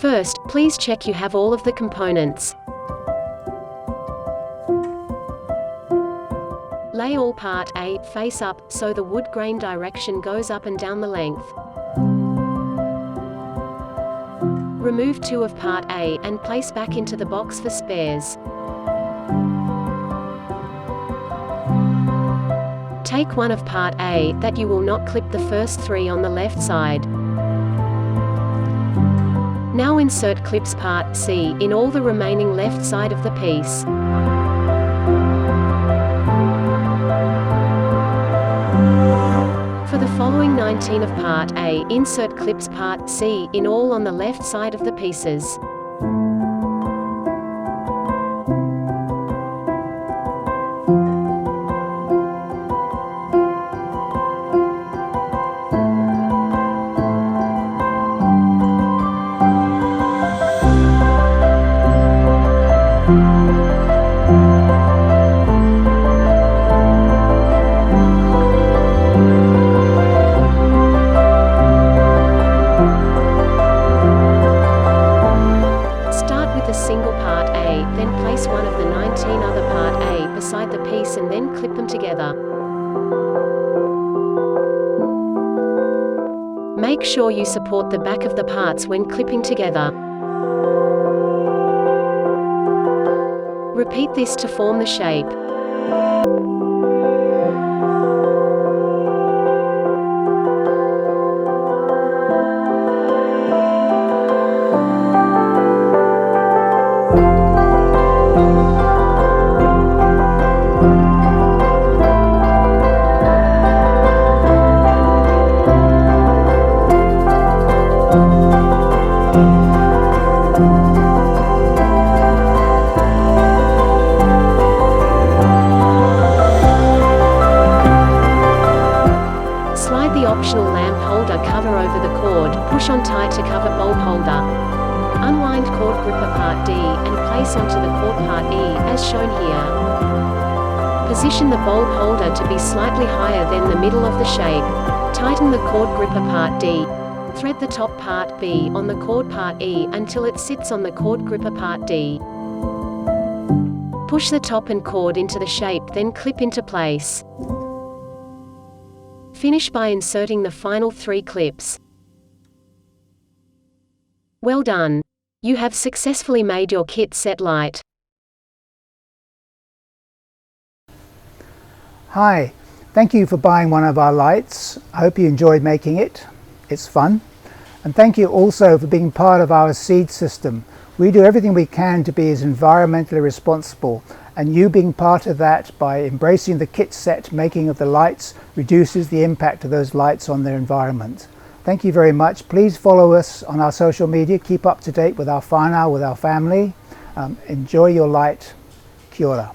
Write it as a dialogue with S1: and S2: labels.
S1: First, please check you have all of the components. Lay all part A face up, so the wood grain direction goes up and down the length. Remove 2 of part A and place back into the box for spares. Take 1 of part A, that you will not clip the first 3 on the left side. Now insert clips part C in all the remaining left side of the piece. For the following 19 of part A, insert clips part C in all on the left side of the pieces. Single part A, then place 1 of the 19 other part A beside the piece and then clip them together. Make sure you support the back of the parts when clipping together. Repeat this to form the shape. Slide the optional lamp holder cover over the cord, push on tight to cover bulb holder. Unwind cord gripper part D and place onto the cord part E, as shown here. Position the bulb holder to be slightly higher than the middle of the shape. Tighten the cord gripper part D. Thread the top part B on the cord part E until it sits on the cord gripper part D. Push the top and cord into the shape, then clip into place. Finish by inserting the final 3 clips. Well done! You have successfully made your kit set light.
S2: Hi, thank you for buying one of our lights. I hope you enjoyed making it. It's fun. And thank you also for being part of our seed system. We do everything we can to be as environmentally responsible, and you being part of that by embracing the kit set making of the lights reduces the impact of those lights on their environment. Thank you very much. Please follow us on our social media. Keep up to date with our whānau, with our family. Enjoy your light. Kia ora.